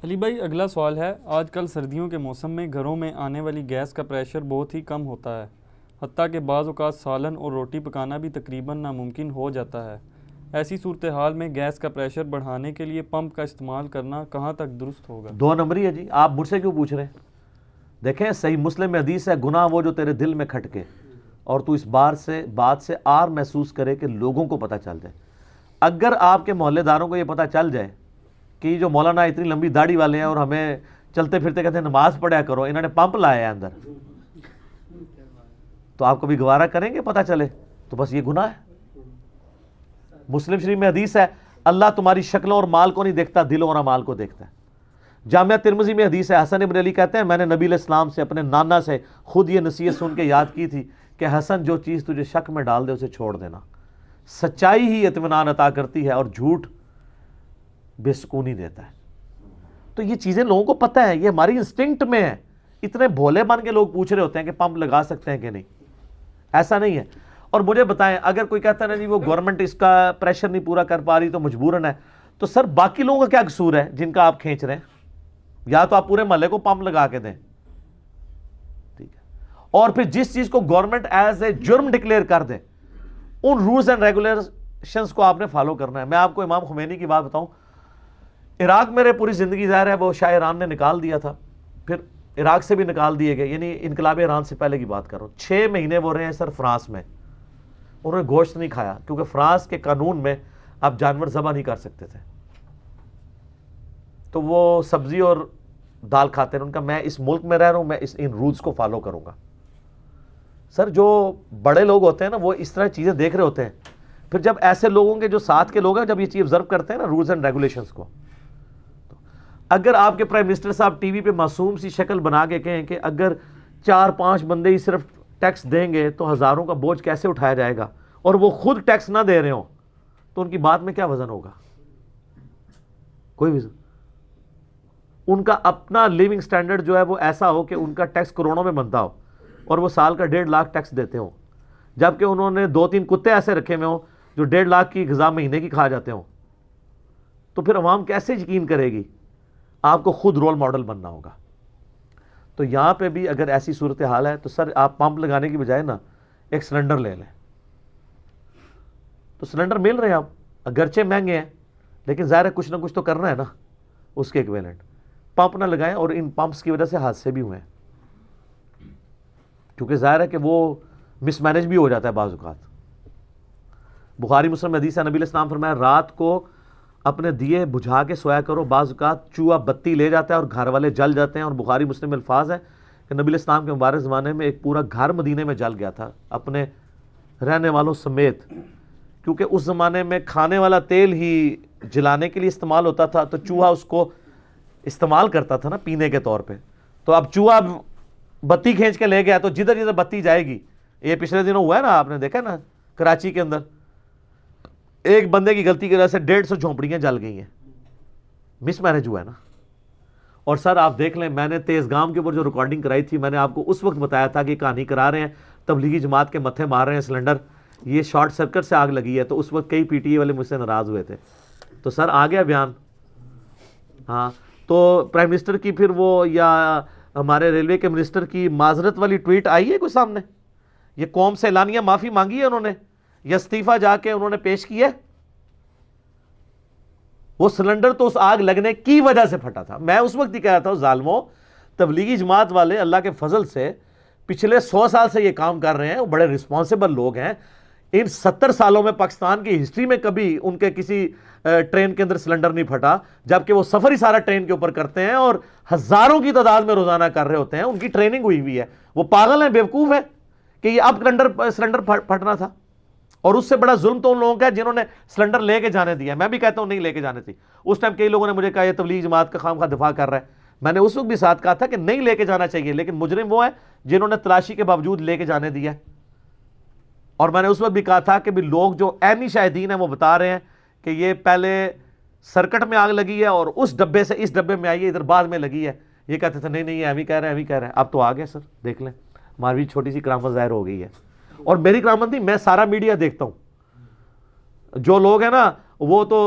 علی بھائی اگلا سوال ہے، آج کل سردیوں کے موسم میں گھروں میں آنے والی گیس کا پریشر بہت ہی کم ہوتا ہے، حتیٰ کہ بعض اوقات سالن اور روٹی پکانا بھی تقریباً ناممکن ہو جاتا ہے۔ ایسی صورتحال میں گیس کا پریشر بڑھانے کے لیے پمپ کا استعمال کرنا کہاں تک درست ہوگا؟ 2 نمبری ہے جی، آپ مجھ سے کیوں پوچھ رہے ہیں؟ دیکھیں صحیح مسلم میں حدیث ہے، گناہ وہ جو تیرے دل میں کھٹکے اور تو اس بات سے آر محسوس کرے کہ لوگوں کو پتہ چل جائے۔ اگر آپ کے محلے داروں کو یہ پتہ چل جائے کہ یہ جو مولانا اتنی لمبی داڑھی والے ہیں اور ہمیں چلتے پھرتے کہتے ہیں نماز پڑھا کرو، انہوں نے پمپ لایا ہے اندر، تو آپ کبھی گوارہ کریں گے؟ پتہ چلے تو بس یہ گناہ ہے۔ مسلم شریف میں حدیث ہے، اللہ تمہاری شکلوں اور مال کو نہیں دیکھتا، دلوں اور اعمال کو دیکھتا ہے۔ جامعہ ترمذی میں حدیث ہے، حسن بن علی کہتے ہیں میں نے نبی علیہ السلام سے اپنے نانا سے خود یہ نصیحت سن کے یاد کی تھی کہ حسن جو چیز تجھے شک میں ڈال دے اسے چھوڑ دینا، سچائی ہی اطمینان عطا کرتی ہے اور جھوٹ بے سکونی دیتا ہے۔ تو یہ چیزیں لوگوں کو پتہ ہے، یہ ہماری انسٹنکٹ میں ہے۔ اتنے بھولے بن کے لوگ پوچھ رہے ہوتے ہیں کہ پمپ لگا سکتے ہیں کہ نہیں، ایسا نہیں ہے۔ اور مجھے بتائیں، اگر کوئی کہتا ہے نا جی وہ گورنمنٹ اس کا پریشر نہیں پورا کر پا رہی تو مجبوراً ہے، تو سر باقی لوگوں کا کیا قصور ہے جن کا آپ کھینچ رہے ہیں؟ یا تو آپ پورے محلے کو پمپ لگا کے دیں، ٹھیک ہے، اور پھر جس چیز کو گورنمنٹ ایز اے جرم ڈکلیئر کر دے ان رولز اینڈ ریگولیشنز کو آپ نے فالو کرنا ہے۔ میں آپ کو امام خمینی کی بات بتاؤں، عراق میرے پوری زندگی ظاہر ہے وہ شاہ ایران نے نکال دیا تھا، پھر عراق سے بھی نکال دیے گئے، یعنی انقلاب ایران سے پہلے کی بات کر رہا ہوں۔ 6 مہینے وہ رہے ہیں سر فرانس میں، انہوں نے گوشت نہیں کھایا کیونکہ فرانس کے قانون میں آپ جانور ذبح نہیں کر سکتے تھے، تو وہ سبزی اور دال کھاتے ہیں۔ ان کا میں اس ملک میں رہ رہا ہوں، میں ان رولز کو فالو کروں گا۔ سر جو بڑے لوگ ہوتے ہیں نا وہ اس طرح چیزیں دیکھ رہے ہوتے ہیں، پھر جب ایسے لوگوں کے جو ساتھ کے لوگ ہیں جب یہ چیز آبزرو کرتے ہیں نا رولز اینڈ ریگولیشنز کو، اگر آپ کے پرائم منسٹر صاحب ٹی وی پہ معصوم سی شکل بنا کے کہیں کہ اگر 4-5 بندے ہی صرف ٹیکس دیں گے تو ہزاروں کا بوجھ کیسے اٹھایا جائے گا، اور وہ خود ٹیکس نہ دے رہے ہوں تو ان کی بات میں کیا وزن ہوگا؟ کوئی وزن۔ ان کا اپنا لیونگ سٹینڈرڈ جو ہے وہ ایسا ہو کہ ان کا ٹیکس کروڑوں میں بنتا ہو اور وہ سال کا 1.5 لاکھ ٹیکس دیتے ہوں، جبکہ انہوں نے 2-3 کتے ایسے رکھے ہوئے ہوں جو 1.5 لاکھ کی غذا مہینے کی کھا جاتے ہوں، تو پھر عوام کیسے یقین کرے گی؟ آپ کو خود رول ماڈل بننا ہوگا۔ تو یہاں پہ بھی اگر ایسی صورتحال ہے تو سر آپ پمپ لگانے کی بجائے نا ایک سلنڈر لے لیں، تو سلنڈر مل رہے ہیں آپ، اگرچہ مہنگے ہیں لیکن ظاہر ہے کچھ نہ کچھ تو کرنا ہے نا اس کے ایکویلنٹ۔ پمپ نہ لگائیں، اور ان پمپس کی وجہ سے حادثے بھی ہوئے ہیں، کیونکہ ظاہر ہے کہ وہ مس مینج بھی ہو جاتا ہے بعض اوقات۔ بخاری مسلم حدیث ہے، نبی علیہ السلام فرمایا رات کو اپنے دیے بجھا کے سویا کرو، بعض اوقات چوہا بتی لے جاتا ہے اور گھر والے جل جاتے ہیں۔ اور بخاری مسلم میں الفاظ ہے کہ نبی علیہ السلام کے مبارک زمانے میں ایک پورا گھر مدینے میں جل گیا تھا اپنے رہنے والوں سمیت، کیونکہ اس زمانے میں کھانے والا تیل ہی جلانے کے لیے استعمال ہوتا تھا، تو چوہا اس کو استعمال کرتا تھا نا پینے کے طور پہ، تو اب چوہا بتی کھینچ کے لے گیا تو جدھر جدھر بتی جائے گی، یہ پچھلے دنوں ہوا ہے نا، آپ نے دیکھا نا کراچی کے اندر ایک بندے کی غلطی کی وجہ سے 150 جھونپڑیاں جل گئی ہیں، مس مینج ہوا ہے نا۔ اور سر آپ دیکھ لیں، میں نے تیز گام کے اوپر جو ریکارڈنگ کرائی تھی، میں نے آپ کو اس وقت بتایا تھا کہ کہانی کرا رہے ہیں تبلیغی جماعت کے متھے مار رہے ہیں سلنڈر، یہ شارٹ سرکٹ سے آگ لگی ہے، تو اس وقت کئی پی ٹی اے والے مجھ سے ناراض ہوئے تھے، تو سر آ گیا بیان۔ ہاں تو پرائم منسٹر کی پھر وہ یا ہمارے ریلوے کے منسٹر کی معذرت والی ٹویٹ آئی ہے کوئی سامنے؟ یہ قوم سے اعلانیہ معافی مانگی ہے انہوں نے، یا استعفیٰ جا کے انہوں نے پیش کی ہے؟ وہ سلنڈر تو اس آگ لگنے کی وجہ سے پھٹا تھا۔ میں اس وقت ہی کہہ رہا تھا ظالموں، تبلیغی جماعت والے اللہ کے فضل سے پچھلے 100 سال سے یہ کام کر رہے ہیں، وہ بڑے رسپانسیبل لوگ ہیں۔ ان 70 سالوں میں پاکستان کی ہسٹری میں کبھی ان کے کسی ٹرین کے اندر سلنڈر نہیں پھٹا، جبکہ وہ سفر ہی سارا ٹرین کے اوپر کرتے ہیں اور ہزاروں کی تعداد میں روزانہ کر رہے ہوتے ہیں، ان کی ٹریننگ ہوئی ہوئی ہے۔ وہ پاگل ہیں، بیوقوف ہیں کہ یہ اب سلنڈر پھٹنا تھا؟ اور اس سے بڑا ظلم تو ان لوگوں کا ہے جنہوں نے سلنڈر لے کے جانے دیا۔ میں بھی کہتا ہوں نہیں لے کے جانے تھی، اس ٹائم کئی لوگوں نے مجھے کہا یہ تبلیغ جماعت کا خام خواہ دفاع کر رہا ہے، میں نے اس وقت بھی ساتھ کہا تھا کہ نہیں لے کے جانا چاہیے، لیکن مجرم وہ ہیں جنہوں نے تلاشی کے باوجود لے کے جانے دیا۔ اور میں نے اس وقت بھی کہا تھا کہ بھی لوگ جو عینی شاہدین ہیں وہ بتا رہے ہیں کہ یہ پہلے سرکٹ میں آگ لگی ہے اور اس ڈبے سے اس ڈبے میں آئی ہے، ادھر بعد میں لگی ہے۔ یہ کہتے تھے نہیں یہ ایویں کہہ رہے ہیں ایویں کہہ رہے ہیں۔ اب تو آ گیا سر، دیکھ لیں ہماری چھوٹی سی کرامت ظاہر ہو گئی ہے۔ اور میری کرامت نہیں، میں سارا میڈیا دیکھتا ہوں۔ جو لوگ ہیں نا وہ تو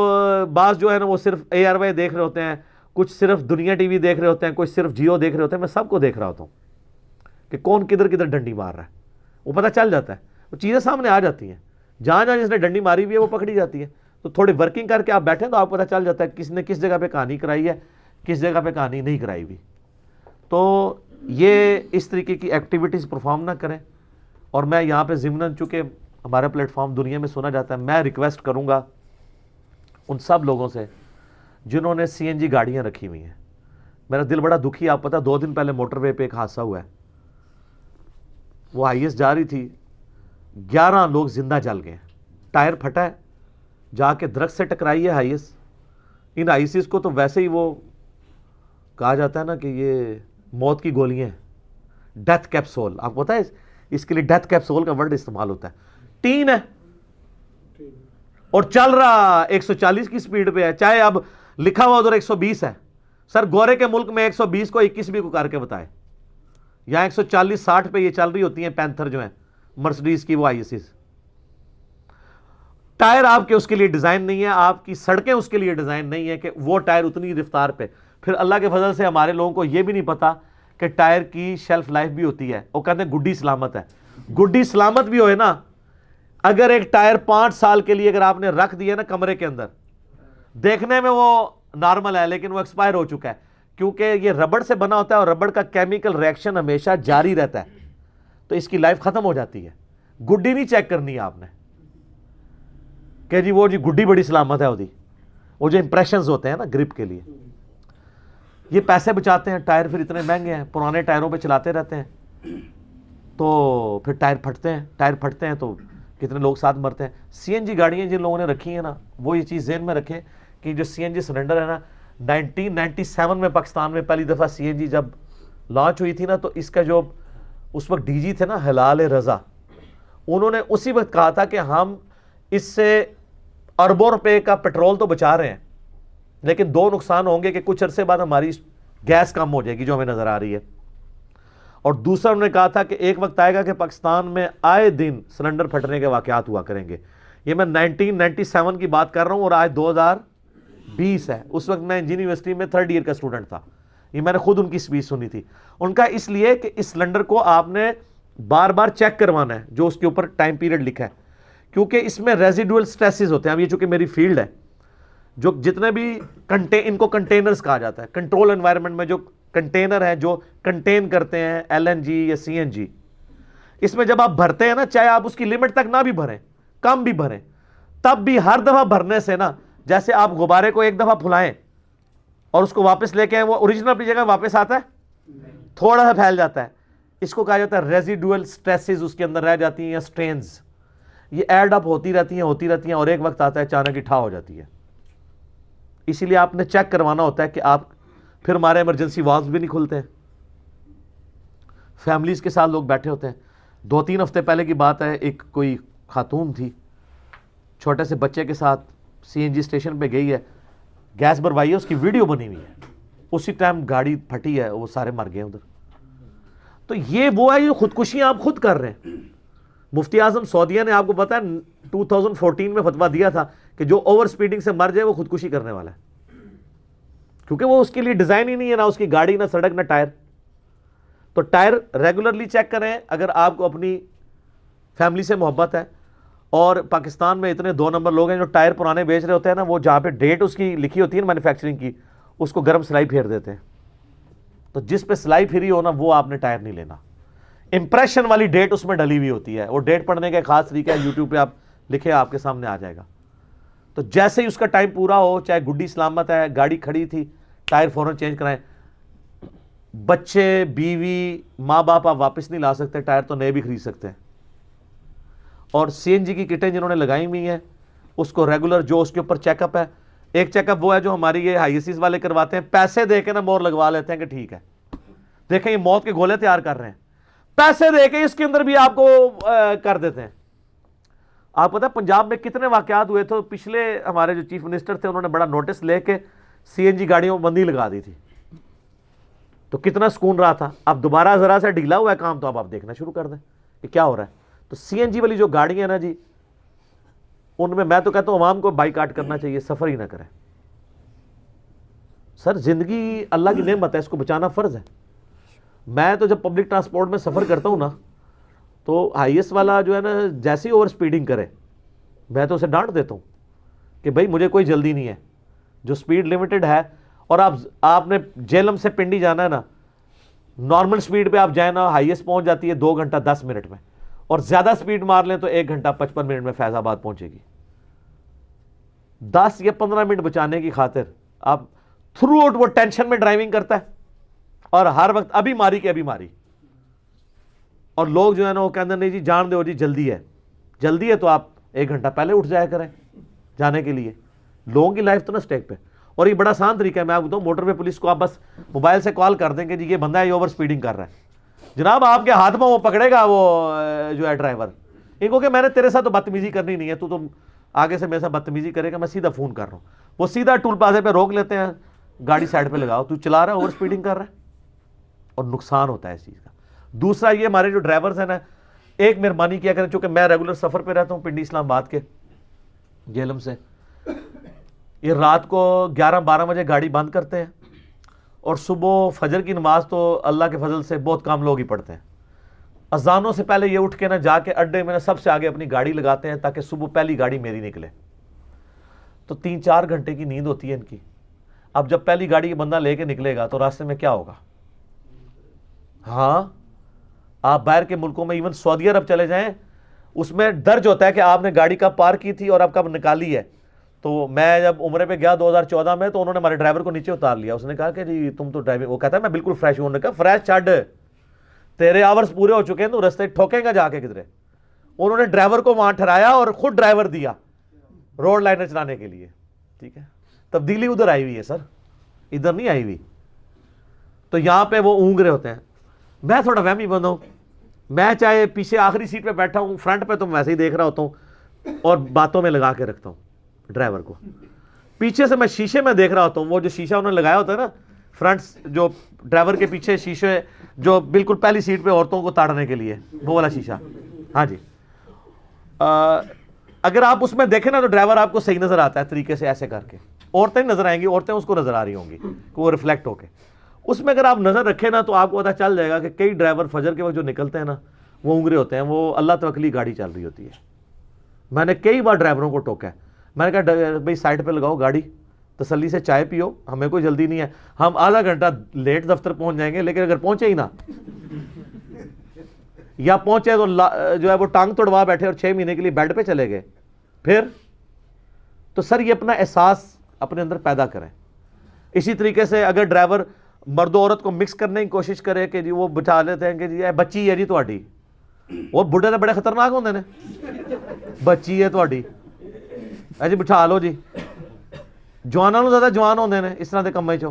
بعض جو ہے نا وہ صرف ARY دیکھ رہے ہوتے ہیں، کچھ صرف دنیا ٹی وی دیکھ رہے ہوتے ہیں, کوئی صرف جیو دیکھ رہے ہوتے ہیں, میں سب کو دیکھ رہا ہوتا ہوں کہ کون کدھر کدھر ڈنڈی مار رہا ہے. وہ پتہ چل جاتا ہے, وہ چیزیں سامنے آ جاتی ہیں, جہاں جہاں جس نے ڈنڈی ماری ہوئی ہے وہ پکڑی جاتی ہے. تو تھوڑی ورکنگ کر کے آپ بیٹھیں تو آپ کو پتہ چل جاتا ہے کس نے کس جگہ پہ کہانی کرائی ہے, کس جگہ پہ کہانی نہیں کرائی ہوئی. تو یہ اس طریقے کی ایکٹیویٹیز پرفارم نہ کریں. اور میں یہاں پہ ضمناً چونکہ ہمارا پلیٹ فارم دنیا میں سنا جاتا ہے, میں ریکویسٹ کروں گا ان سب لوگوں سے جنہوں نے سی این جی گاڑیاں رکھی ہوئی ہیں. میرا دل بڑا دکھی, آپ پتہ 2 دن پہلے موٹر وے پہ ایک حادثہ ہوا ہے, وہ آئی ایس جا رہی تھی, 11 لوگ زندہ جل گئے, ٹائر پھٹا ہے, جا کے درخت سے ٹکرائی ہے ہائی ایس. ان آئی سیز کو تو ویسے ہی وہ کہا جاتا ہے نا کہ یہ موت کی گولیاں ہیں, ڈیتھ کیپسول. آپ کو پتہ ہے اس کے لیے ڈیتھ کیپسول کا ورڈ استعمال ہوتا ہے. ٹین ہے اور چل رہا 140 کی سپیڈ پہ ہے, چاہے اب لکھا ہوا ادھر 120 ہے. سر گورے کے ملک میں 120 کو 21 بھی کو کر کے بتائے, یہاں 140-60 پہ یہ چل رہی ہوتی ہیں پینتھر جو ہیں مرسڈیز کی وہ آئی ایسیز. ٹائر آپ کے اس کے لیے ڈیزائن نہیں ہے, آپ کی سڑکیں اس کے لیے ڈیزائن نہیں ہے کہ وہ ٹائر اتنی رفتار پہ. پھر اللہ کے فضل سے ہمارے لوگوں کو یہ بھی نہیں پتا کہ ٹائر کی شیلف لائف بھی ہوتی ہے. وہ کہتے ہیں گڈی سلامت ہے. گڈی سلامت بھی ہوئے نا, اگر ایک ٹائر 5 سال کے لیے اگر آپ نے رکھ دیا نا کمرے کے اندر, دیکھنے میں وہ نارمل ہے لیکن وہ ایکسپائر ہو چکا ہے, کیونکہ یہ ربڑ سے بنا ہوتا ہے اور ربڑ کا کیمیکل ریئیکشن ہمیشہ جاری رہتا ہے, تو اس کی لائف ختم ہو جاتی ہے. گڈی نہیں چیک کرنی ہے آپ نے کہ جی وہ جی گڈی بڑی سلامت ہے ہوتی, وہ جو امپریشنز ہوتے ہیں نا گرپ کے لیے, یہ پیسے بچاتے ہیں. ٹائر پھر اتنے مہنگے ہیں, پرانے ٹائروں پہ چلاتے رہتے ہیں تو پھر ٹائر پھٹتے ہیں تو کتنے لوگ ساتھ مرتے ہیں. سی این جی گاڑیاں جن لوگوں نے رکھی ہیں نا, وہ یہ چیز ذہن میں رکھیں کہ جو سی این جی سلنڈر ہے نا, 1997 میں پاکستان میں پہلی دفعہ سی این جی جب لانچ ہوئی تھی نا, تو اس کا جو اس وقت ڈی جی تھے نا ہلال رضا, انہوں نے اسی وقت کہا تھا کہ ہم اس سے اربوں روپے کا پیٹرول تو بچا رہے ہیں, لیکن 2 نقصان ہوں گے کہ کچھ عرصے بعد ہماری گیس کم ہو جائے گی جو ہمیں نظر آ رہی ہے. اور دوسرا انہوں نے کہا تھا کہ ایک وقت آئے گا کہ پاکستان میں آئے دن سلنڈر پھٹنے کے واقعات ہوا کریں گے. یہ میں 1997 کی بات کر رہا ہوں اور آج 2020 ہے. اس وقت میں انجینئرنگ یونیورسٹی میں 3rd ایئر کا اسٹوڈنٹ تھا. یہ میں نے خود ان کی اسپیچ سنی تھی. ان کا اس لیے کہ اس سلنڈر کو آپ نے بار بار چیک کروانا ہے جو اس کے اوپر ٹائم پیریڈ لکھا ہے, کیونکہ اس میں ریزیڈول سٹریسز ہوتے ہیں. اب یہ چونکہ میری فیلڈ ہے, جو جتنے بھی ان کو کنٹینرز کہا جاتا ہے, کنٹرول انوائرمنٹ میں جو کنٹینر ہیں جو کنٹین کرتے ہیں ایل این جی یا سی این جی, اس میں جب آپ بھرتے ہیں نا, چاہے آپ اس کی لمٹ تک نہ بھی بھریں, کم بھی بھریں, تب بھی ہر دفعہ بھرنے سے نا, جیسے آپ غبارے کو ایک دفعہ پھلائیں اور اس کو واپس لے کے آئیں, وہ اوریجنل اپنی جگہ واپس آتا ہے, تھوڑا سا پھیل جاتا ہے. اس کو کہا جاتا ہے ریزیڈول سٹریسز اس کے اندر رہ جاتی ہیں یا سٹرینز. یہ ایڈ اپ ہوتی رہتی ہیں اور ایک وقت آتا ہے اچانک ٹھا ہو جاتی ہے. اسی لیے آپ نے چیک کروانا ہوتا ہے کہ آپ, پھر ہمارے ایمرجنسی والوز بھی نہیں کھلتے ہیں. فیملیز کے ساتھ لوگ بیٹھے ہوتے ہیں. 2-3 ہفتے پہلے کی بات ہے, ایک کوئی خاتون تھی چھوٹے سے بچے کے ساتھ سی این جی اسٹیشن پہ گئی ہے, گیس بھروائی ہے, اس کی ویڈیو بنی ہوئی ہے, اسی ٹائم گاڑی پھٹی ہے, وہ سارے مر گئے ادھر. تو یہ وہ ہے, یہ خودکشیاں آپ خود کر رہے ہیں. مفتی اعظم سعودیہ نے آپ کو پتا ہے 2014 میں فتویٰ دیا تھا کہ جو اوور سپیڈنگ سے مر جائے وہ خودکشی کرنے والا ہے, کیونکہ وہ اس کے لیے ڈیزائن ہی نہیں ہے, نہ اس کی گاڑی, نہ سڑک, نہ ٹائر. تو ٹائر ریگولرلی چیک کریں اگر آپ کو اپنی فیملی سے محبت ہے. اور پاکستان میں اتنے 2 نمبر لوگ ہیں جو ٹائر پرانے بیچ رہے ہوتے ہیں نا, وہ جہاں پہ ڈیٹ اس کی لکھی ہوتی ہے نا مینوفیکچرنگ کی, اس کو گرم سلائی پھیر دیتے ہیں. تو جس پہ سلائی پھری ہو نا, وہ آپ نے ٹائر نہیں لینا. امپریشن والی ڈیٹ اس میں ڈلی ہوئی ہوتی ہے, وہ ڈیٹ پڑھنے کا ایک خاص طریقہ ہے, یوٹیوب پہ آپ لکھے آپ کے سامنے آ جائے گا. تو جیسے ہی اس کا ٹائم پورا ہو, چاہے گڈی سلامت ہے, گاڑی کھڑی تھی, ٹائر فوراً چینج کرائیں. بچے, بیوی, ماں باپ آپ واپس نہیں لا سکتے, ٹائر تو نئے بھی خرید سکتے ہیں. اور سی این جی کی کٹیں جنہوں نے لگائی ہوئی ہیں, اس کو ریگولر جو اس کے اوپر چیک اپ ہے, ایک چیک اپ وہ ہے جو ہماری یہ ہائی ایسیز والے کرواتے ہیں, پیسے دے کے نا مور لگوا لیتے ہیں کہ ٹھیک ہے, دیکھیں یہ موت کے گولے تیار کر رہے ہیں, پیسے دے کے اس کے اندر بھی آپ کو کر دیتے ہیں. آپ پتہ پنجاب میں کتنے واقعات ہوئے تھے, پچھلے ہمارے جو چیف منسٹر تھے انہوں نے بڑا نوٹس لے کے سی این جی گاڑیوں میں بندی لگا دی تھی, تو کتنا سکون رہا تھا. اب دوبارہ ذرا سا ڈھیلا ہوا ہے کام, تو اب آپ دیکھنا شروع کر دیں کہ کیا ہو رہا ہے. تو سی این جی والی جو گاڑیاں ہیں نا جی, ان میں تو کہتا ہوں عوام کو بائیکاٹ کرنا چاہیے, سفر ہی نہ کریں. سر زندگی اللہ کی نعمت ہے، اس کو بچانا فرض ہے. میں تو جب پبلک ٹرانسپورٹ میں سفر کرتا ہوں نا تو ہائیسٹ والا جو ہے نا جیسی اوور سپیڈنگ کرے میں تو اسے ڈانٹ دیتا ہوں کہ بھائی مجھے کوئی جلدی نہیں ہے، جو سپیڈ لمیٹڈ ہے. اور آپ نے جہلم سے پنڈی جانا ہے نا، نارمل سپیڈ پہ آپ جائیں نا ہائیسٹ پہنچ جاتی ہے 2 گھنٹہ 10 منٹ میں، اور زیادہ سپیڈ مار لیں تو 1 گھنٹہ 55 منٹ میں فیض آباد پہنچے گی. 10 یا 15 منٹ بچانے کی خاطر آپ تھرو آؤٹ وہ ٹینشن میں ڈرائیونگ کرتا ہے اور ہر وقت ابھی ماری کہ ابھی ماری. اور لوگ جو ہے نا وہ کہتے ہیں نہیں جی جان دو جی جلدی ہے تو آپ 1 گھنٹہ پہلے اٹھ جایا کریں جانے کے لیے. لوگوں کی لائف تو نا سٹیک پہ. اور یہ بڑا آسان طریقہ ہے، میں آپ بتاؤں موٹر وے پولیس کو آپ بس موبائل سے کال کر دیں کہ جی یہ بندہ ہے یہ اوور سپیڈنگ کر رہا ہے، جناب آپ کے ہاتھ میں وہ پکڑے گا وہ جو ہے ڈرائیور، ان کو کہ میں نے تیرے ساتھ تو بدتمیزی کرنی نہیں ہے، تو آگے سے میرے ساتھ بدتمیزی کرے گا میں سیدھا فون کر رہا ہوں. وہ سیدھا ٹول پلازے پہ روک لیتے ہیں، گاڑی سائڈ پہ لگاؤ، تو چلا رہا ہے اوور سپیڈنگ کر رہا ہے، اور نقصان ہوتا ہے اس چیز کا. دوسرا یہ ہمارے جو ڈرائیورز ہیں نا ایک مہربانی کیا کریں، چونکہ میں ریگولر سفر پہ رہتا ہوں پنڈی اسلام آباد کے جہلم سے، یہ رات کو 11-12 بجے گاڑی بند کرتے ہیں اور صبح فجر کی نماز تو اللہ کے فضل سے بہت کم لوگ ہی پڑھتے ہیں. اذانوں سے پہلے یہ اٹھ کے نا جا کے اڈے میں سب سے آگے اپنی گاڑی لگاتے ہیں تاکہ صبح پہلی گاڑی میری نکلے. تو 3-4 گھنٹے کی نیند ہوتی ہے ان کی. اب جب پہلی گاڑی یہ بندہ لے کے نکلے گا تو راستے میں کیا ہوگا؟ ہاں آپ باہر کے ملکوں میں ایون سعودی عرب چلے جائیں اس میں درج ہوتا ہے کہ آپ نے گاڑی کب پارک کی تھی اور اب کب نکالی ہے. تو میں جب عمرے پہ گیا 2014 میں تو انہوں نے ہمارے ڈرائیور کو نیچے اتار لیا. اس نے کہا کہ جی تم تو ڈرائیونگ، وہ کہتا ہے میں بالکل فریش ہوں. انہوں نے کہا فریش چھڈ، تیرے آورز پورے ہو چکے ہیں تو رستے ٹھوکیں گا جا کے کدھرے. انہوں نے ڈرائیور کو وہاں ٹھہرایا اور خود ڈرائیور دیا روڈ لائنر چلانے کے لیے. ٹھیک ہے، تبدیلی ادھر آئی ہوئی ہے سر، ادھر نہیں آئی ہوئی. تو یہاں پہ وہ اونگ رہے ہوتے ہیں. میں تھوڑا وہمی بندہ ہوں، میں چاہے پیچھے آخری سیٹ پہ بیٹھا ہوں، فرنٹ پہ تو میں ویسے ہی دیکھ رہا ہوتا ہوں اور باتوں میں لگا کے رکھتا ہوں ڈرائیور کو. پیچھے سے میں شیشے میں دیکھ رہا ہوتا ہوں، وہ جو شیشہ انہوں نے لگایا ہوتا ہے نا فرنٹ، جو ڈرائیور کے پیچھے شیشے جو بالکل پہلی سیٹ پہ عورتوں کو تاڑنے کے لیے وہ والا شیشہ. ہاں جی، اگر آپ اس میں دیکھیں نا تو ڈرائیور آپ کو صحیح نظر آتا ہے طریقے سے ایسے کر کے. عورتیں نظر آئیں گی، عورتیں اس کو نظر آ رہی ہوں گی کہ وہ ریفلیکٹ ہو کے. اس میں اگر آپ نظر رکھیں نا تو آپ کو پتہ چل جائے گا کہ کئی ڈرائیور فجر کے وقت جو نکلتے ہیں نا وہ اونگرے ہوتے ہیں، وہ اللہ توکلی گاڑی چل رہی ہوتی ہے. میں نے کئی بار ڈرائیوروں کو ٹوکا ہے. میں نے کہا بھائی سائڈ پہ لگاؤ گاڑی، تسلی سے چائے پیو، ہمیں کوئی جلدی نہیں ہے، ہم آدھا گھنٹہ لیٹ دفتر پہنچ جائیں گے، لیکن اگر پہنچے ہی نا یا پہنچے تو جو ہے وہ ٹانگ توڑوا بیٹھے اور 6 مہینے کے لیے بیڈ پہ چلے گئے پھر تو سر یہ اپنا احساس اپنے اندر پیدا کریں. اسی طریقے سے اگر ڈرائیور مرد و عورت کو مکس کرنے کی کوشش کرے کہ جی وہ بٹھا لیتے ہیں کہ جی بچی ہے جی تہاڈی، اور بڈھے تو بڑے خطرناک ہوندے نے، بچی ہے تہاڈی جی بٹھا لو جی. جوانوں کو زیادہ جوان ہوندے نے اس طرح دے کمے چو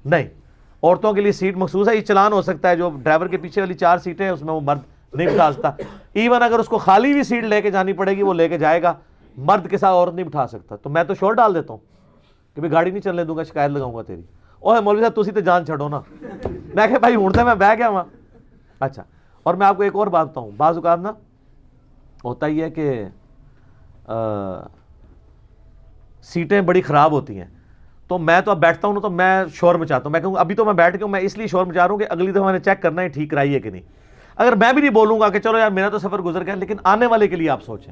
نہیں. عورتوں کے لیے سیٹ مخصوص ہے، یہ چلان ہو سکتا ہے جو ڈرائیور کے پیچھے والی 4 سیٹیں ہیں اس میں وہ مرد نہیں بٹھا سکتا. ایون اگر اس کو خالی بھی سیٹ لے کے جانی پڑے گی وہ لے کے جائے گا، مرد کے ساتھ عورت نہیں بٹھا سکتا. تو میں تو شور ڈال دیتا ہوں کہ بھائی گاڑی نہیں چلنے دوں گا، شکایت لگاؤں گا تیری. اوہ مولوی صاحب تسی تے جان چھڑو نا. میں کہ بھائی ہوں تے میں بہ گیا وہاں. اچھا، اور میں آپ کو ایک اور بات بتاؤں، بعض اوقات نا ہوتا ہی ہے کہ سیٹیں بڑی خراب ہوتی ہیں تو میں تو اب بیٹھتا ہوں نا تو میں شور مچاتا ہوں. میں کہوں ابھی تو میں بیٹھ کے ہوں، میں اس لیے شور مچا رہا ہوں کہ اگلی دفعہ میں نے چیک کرنا ہے ٹھیک کرائی ہے کہ نہیں. اگر میں بھی نہیں بولوں گا کہ چلو یار میرا تو سفر گزر گیا، لیکن آنے والے کے لیے آپ سوچیں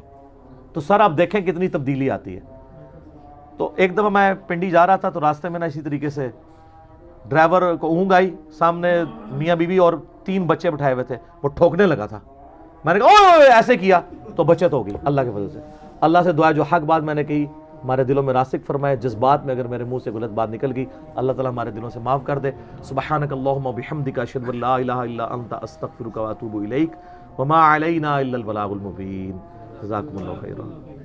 تو سر آپ دیکھیں کتنی تبدیلی آتی ہے. تو ایک دفعہ میں پنڈی جا رہا تھا تو راستے میں نا اسی طریقے سے ڈرائیور کو اونگ آئی، سامنے میاں بیوی اور 3 بچے بٹھائے ہوئے تھے، وہ ٹھوکنے لگا تھا. میں نے کہا اوہ ایسے کیا تو بچت ہو گئی اللہ کے فضل سے. اللہ سے دعا جو حق بات میں نے کہی ہمارے دلوں میں راسخ فرمائے. جذبات میں اگر میرے منہ سے غلط بات نکل گئی اللہ تعالیٰ ہمارے دلوں سے معاف کر دے. سبحانک اللہم وبحمدک اشہد ان لا الہ الا انت استغفرک واتوب الیک وما علینا الا البلاغ المبین. جزاکم اللہ خیرا.